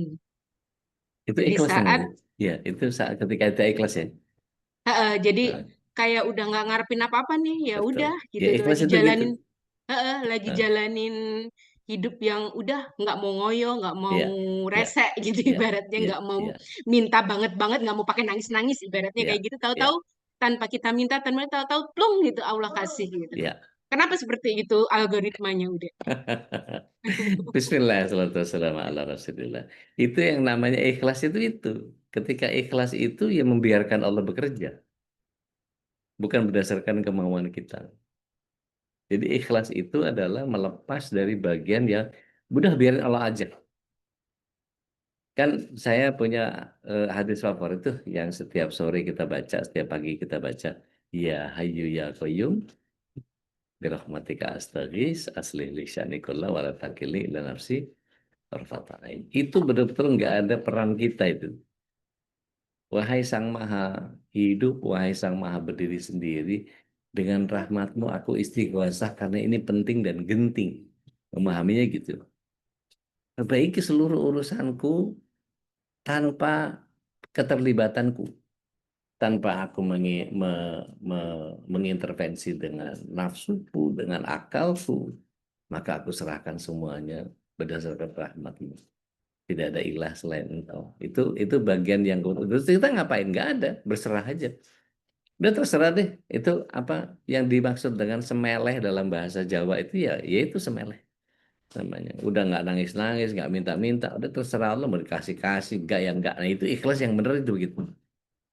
Itu Di ikhlas saat namanya. Ya, itu saat ketika kita ikhlas ya. jadi Nah, kayak udah nggak ngarepin apa-apa nih, ya betul. udah Ya gitu tuh ikhlas lagi itu gitu. jalanin, lagi Nah, jalanin hidup yang udah nggak mau ngoyo, nggak mau ya, ya, resek gitu ya, ibaratnya, ya, nggak mau ya, minta banget-banget, nggak mau pakai nangis-nangis ibaratnya kayak ya, gitu. ya, Tahu-tahu tanpa kita minta, tanpa tahu-tahu plung gitu Allah kasih gitu. ya. Kenapa seperti itu algoritmanya udah? Bismillah, salatu wassalamu ala Rasulillah. Itu yang namanya ikhlas itu. Ketika ikhlas itu ya membiarkan Allah bekerja, bukan berdasarkan kemauan kita. Jadi ikhlas itu adalah melepas dari bagian yang udah biarin Allah aja. Kan saya punya hadis favorit tuh yang setiap sore kita baca, setiap pagi kita baca. Ya Hayyu ya Qayyum birahmatika astaghis aslih li sya'ni kullah wa la takilni ila nafsi tarfata ain. Itu betul-betul nggak ada peran kita itu. Wahai Sang Maha Hidup, wahai Sang Maha Berdiri sendiri, dengan rahmatmu aku istighoasah karena ini penting dan genting. Memahaminya gitu. Perbaiki seluruh urusanku tanpa keterlibatanku, tanpa aku mengintervensi dengan nafsuku, dengan akalku, maka aku serahkan semuanya berdasarkan rahmatmu. Tidak ada ilah selain engkau. Itu bagian yang terus kita ngapain? Nggak ada, berserah aja. Udah terserah deh. Itu apa yang dimaksud dengan semeleh dalam bahasa Jawa itu ya itu semeleh namanya. Udah nggak nangis-nangis, nggak minta-minta, udah terserah Allah mau dikasih-kasih, nggak yang nggak. Nah itu ikhlas yang benar itu gitu.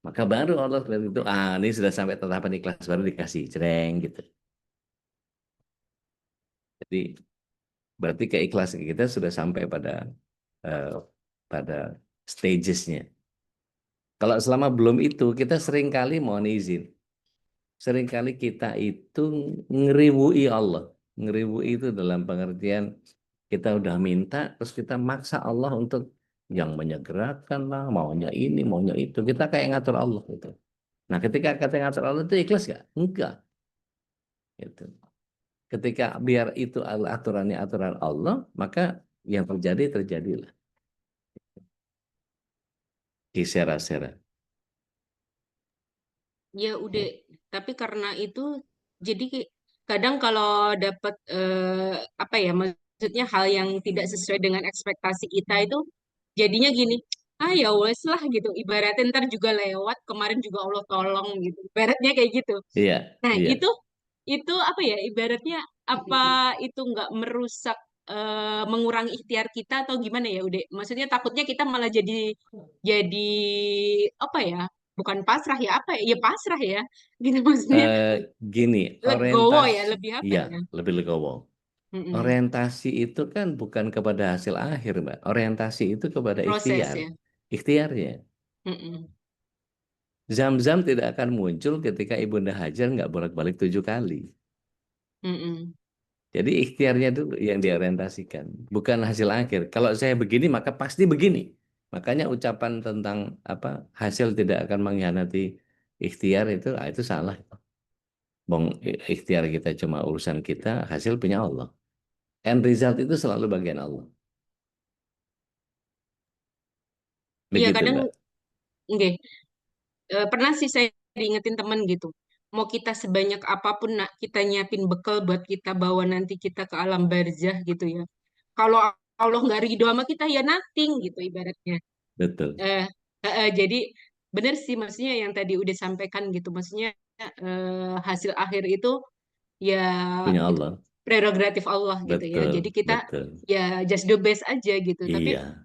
Maka baru Allah lihat itu, ini sudah sampai tatapan ikhlas baru dikasih cereng gitu. Jadi berarti keikhlasan kita sudah sampai eh, pada stagesnya. Kalau selama belum itu, kita seringkali mohon izin. Seringkali kita itu ngeribui Allah. Ngeribui itu dalam pengertian kita udah minta, terus kita maksa Allah untuk yang menyegerakan lah, maunya ini, maunya itu. Kita kayak ngatur Allah gitu. Nah, ketika kata ngatur Allah itu ikhlas nggak? Enggak. Gitu. Ketika biar itu aturannya aturan Allah, maka yang terjadi terjadilah. Disera-sera. Ya udah, tapi karena itu jadi kadang kalau dapat apa ya, maksudnya hal yang tidak sesuai dengan ekspektasi kita itu jadinya gini, ya wes lah gitu, ibaratnya ntar juga lewat, kemarin juga Allah tolong gitu, ibaratnya kayak gitu. Iya, Nah iya. itu apa ya, ibaratnya apa itu nggak merusak, mengurangi ikhtiar kita atau gimana ya udah, maksudnya takutnya kita malah jadi apa ya, bukan pasrah ya, apa ya, ya pasrah ya gitu maksudnya, Eh, Gini, legowo ya, orientasi, lebih apa ya ya. lebih legowo. Mm-mm. Orientasi itu kan bukan kepada hasil akhir, Mbak. Orientasi itu kepada Proses ikhtiar. ya. Ikhtiarnya. Mm-mm. Zam-zam tidak akan muncul ketika Ibunda Hajar nggak bolak-balik 7 kali. Mm-mm. Jadi ikhtiarnya itu yang diorientasikan, bukan hasil akhir. Kalau saya begini, maka pasti begini. Makanya ucapan tentang apa hasil tidak akan mengkhianati ikhtiar itu salah. Bong ikhtiar kita cuma urusan kita, hasil punya Allah. End result itu selalu bagian Allah. Iya Begitu, kadang Mbak. enggak. Pernah sih saya diingetin temen gitu. Mau kita sebanyak apapun nak kita nyiapin bekal buat kita bawa nanti kita ke alam barzah gitu ya. Kalau Allah nggak ridho sama kita ya nothing gitu ibaratnya. Betul. Eh, jadi benar sih maksudnya yang tadi udah sampaikan gitu. Maksudnya hasil akhir itu ya Punya itu Allah. prerogatif Allah gitu ya. Betul, Jadi kita betul. ya just the best aja gitu. Tapi Iya.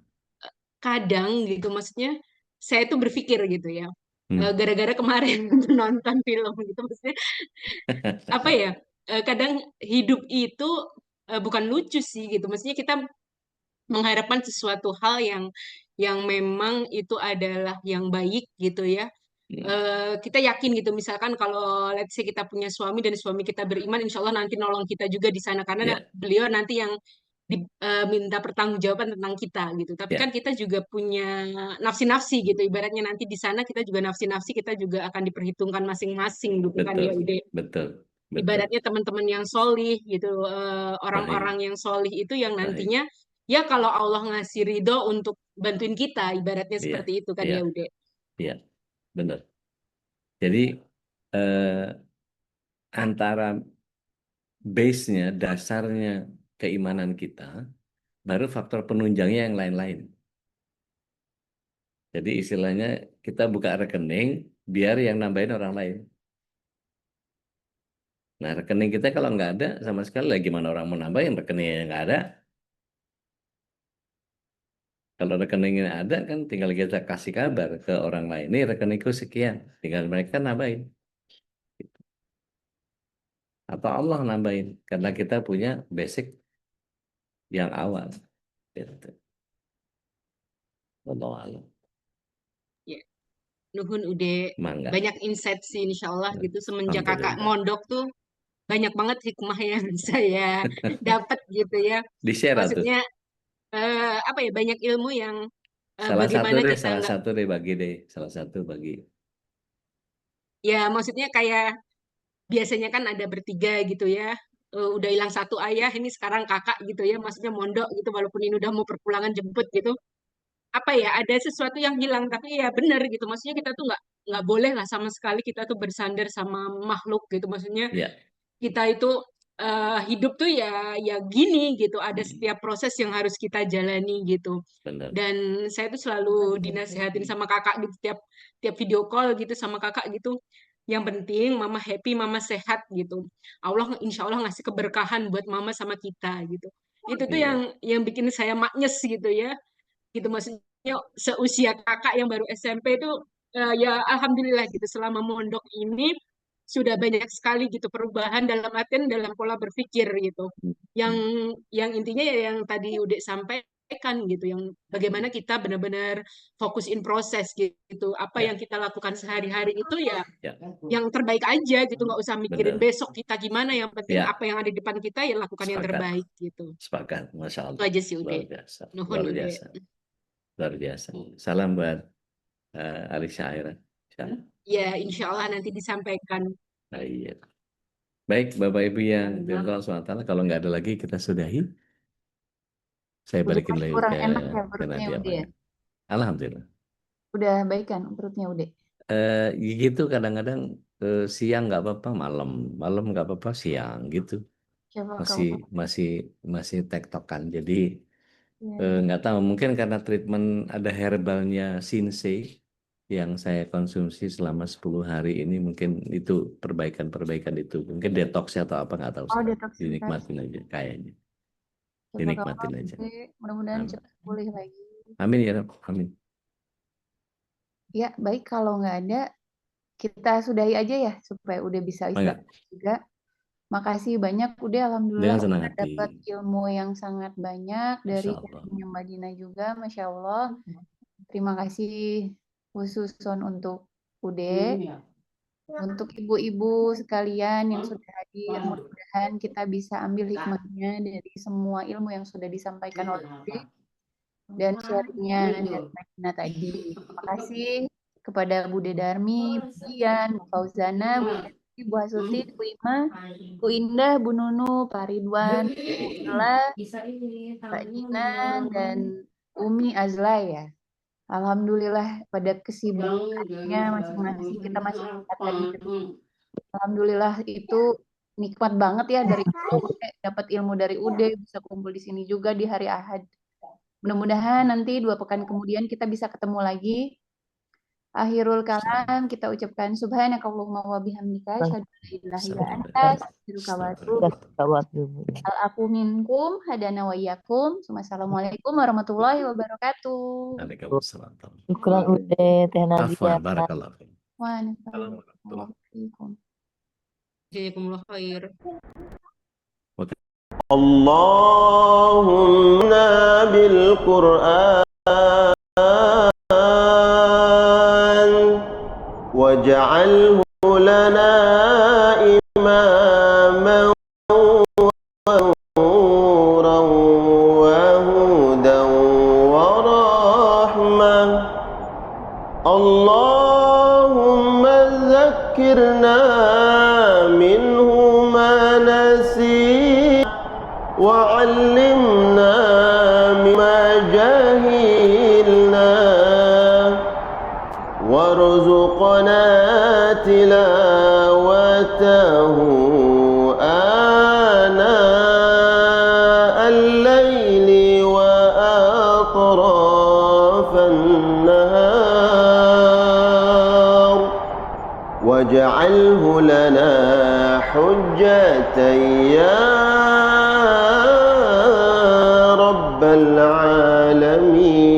kadang gitu maksudnya saya tuh berpikir gitu ya. Hmm. Gara-gara kemarin nonton film gitu maksudnya apa ya, kadang hidup itu bukan lucu sih gitu. Maksudnya kita mengharapkan sesuatu hal yang memang itu adalah yang baik gitu ya. Hmm. Kita yakin gitu misalkan kalau let's say kita punya suami dan suami kita beriman, insya Allah nanti nolong kita juga di sana karena Ya, beliau nanti yang minta pertanggungjawaban tentang kita gitu. Tapi kan ya. kita juga punya nafsi-nafsi gitu. Ibaratnya nanti di sana kita juga nafsi-nafsi, kita juga akan diperhitungkan masing-masing gitu kan ya Betul, udah. betul, betul. Ibaratnya teman-teman yang solih gitu, Rahim, orang-orang yang solih itu yang rahim. nantinya ya kalau Allah ngasih ridho untuk bantuin kita, ibaratnya Iya, seperti itu kan iya, ya Ude. iya, benar. Jadi antara base-nya, dasarnya keimanan kita, baru faktor penunjangnya yang lain-lain. Jadi istilahnya kita buka rekening biar yang nambahin orang lain. Nah, rekening kita kalau nggak ada sama sekali, lagi gimana orang mau nambahin, rekeningnya nggak ada. Kalau rekeningnya ada kan tinggal kita kasih kabar ke orang lain, ini rekeningku sekian, tinggal mereka nambahin. Atau Allah nambahin, karena kita punya basic yang awal. Gitu. Wallahu a'lam. Ya, nuhun Ude. Mangga. Banyak insight sih insya Allah gitu. Semenjak kakak Alhamdulillah. mondok tuh banyak banget hikmah yang saya dapat gitu ya. Di-share tuh. Maksudnya apa ya, banyak ilmu yang Salah satu bagaimana deh, kita salah nggak, satu deh bagi deh, salah satu bagi. ya maksudnya kayak biasanya kan ada bertiga gitu ya. Udah hilang satu ayah, ini sekarang kakak gitu ya. Maksudnya mondok gitu, walaupun ini udah mau perpulangan jemput gitu. Apa ya, ada sesuatu yang hilang, tapi ya benar gitu. Maksudnya kita tuh nggak boleh lah sama sekali kita tuh bersandar sama makhluk gitu. Maksudnya Ya, kita itu hidup tuh ya gini gitu. Ada setiap proses yang harus kita jalani gitu. benar. Dan saya tuh selalu dinasehatin sama kakak gitu, tiap video call gitu sama kakak gitu. Yang penting mama happy, mama sehat gitu. Allah insya Allah ngasih keberkahan buat mama sama kita gitu. Itu tuh Iya, yang bikin saya maknyes gitu ya. Gitu maksudnya seusia kakak yang baru SMP itu ya alhamdulillah gitu selama mondok ini sudah banyak sekali gitu perubahan dalam artian dalam pola berpikir gitu. Yang yang intinya ya yang tadi udah sampaikan gitu, yang bagaimana kita benar-benar fokus in proses gitu. Apa ya, yang kita lakukan sehari-hari itu ya ya, yang terbaik aja gitu, nggak usah mikirin benar. besok kita gimana, yang penting Ya, apa yang ada di depan kita ya lakukan yang sepakat, terbaik gitu. sepakat. Masya Itu Allah, aja sih luar udah. biasa, Nuhun luar udah. biasa, luar biasa. Salam buat Ali Syaira. Ya, insya Allah nanti disampaikan. Nah, iya. Baik, Bapak Ibu yang dirahmati Allah SWT, kalau nggak ada lagi kita sudahi. Saya balikin lagi Kurang ke enak ya perutnya Nadia. udah ya. Alhamdulillah. Udah baik kan perutnya udah. Gitu kadang-kadang siang nggak apa-apa, malam nggak apa-apa, siang gitu. Coba Masih kamu. masih masih tektokan. Jadi Ya. nggak tahu, mungkin karena treatment ada herbalnya Shinsei yang saya konsumsi selama 10 hari ini, mungkin itu perbaikan-perbaikan itu. Mungkin detoksnya atau apa nggak tahu Oh, sih. detoksifikasi. Dinikmatin aja kayaknya. Coba Dinikmatin kamu aja. mudah-mudahan Amin. cepat pulih lagi. Amin ya Rabb. Amin. Ya, baik kalau nggak ada kita sudahi aja ya supaya udah bisa Enggak, istirahat juga. Makasih banyak udah alhamdulillah dengan senang udah hati. dapat ilmu yang sangat banyak dari Insya Allah. Mbak Dina juga, Masya Allah. Terima kasih khusus untuk Ude, untuk ibu-ibu sekalian yang sudah hadir. Mudah-mudahan kita bisa ambil hikmahnya dari semua ilmu yang sudah disampaikan oleh Ude dan sharingnya dari Mbak Dina tadi. Terima kasih kepada Bude Darmi, Bu Dian, Bu Fauzana, Bu Yati, Bu Hasuti, Bu Ima, Bu Indah, Bu Nunu, Pak Ridwan, Bu Ella, Mbak Dina, dan Umi Azla ya. Alhamdulillah pada kesibukannya masing-masing kita masih sempat hadir. Alhamdulillah itu nikmat banget ya dari dulu dapat ilmu dari Ude, bisa kumpul di sini juga di hari Ahad. Mudah-mudahan nanti 2 pekan kemudian kita bisa ketemu lagi. Akhirul kalam kita ucapkan subhanakallahumma wa bihamdika asyhadu an la ilaha illa anta astaghfiruka wa atubu ilaik. Minkum hadana wa iyyakum. Assalamualaikum warahmatullahi wabarakatuh. Waalaikumsalam. Syukran udah Teh Nadia. Afwan, barakallah. Waalaikumsalam. Jazakumullah khair. Allahumma bil Qur'an waj'alhu lana imaman wa nuran wa hudan wa rahmah. Allahumma zakkirna minhu ma nasina وعلمنا وارزقنا تلاوته آناء الليل وأطراف النهار واجعله لنا حجة يا رب العالمين.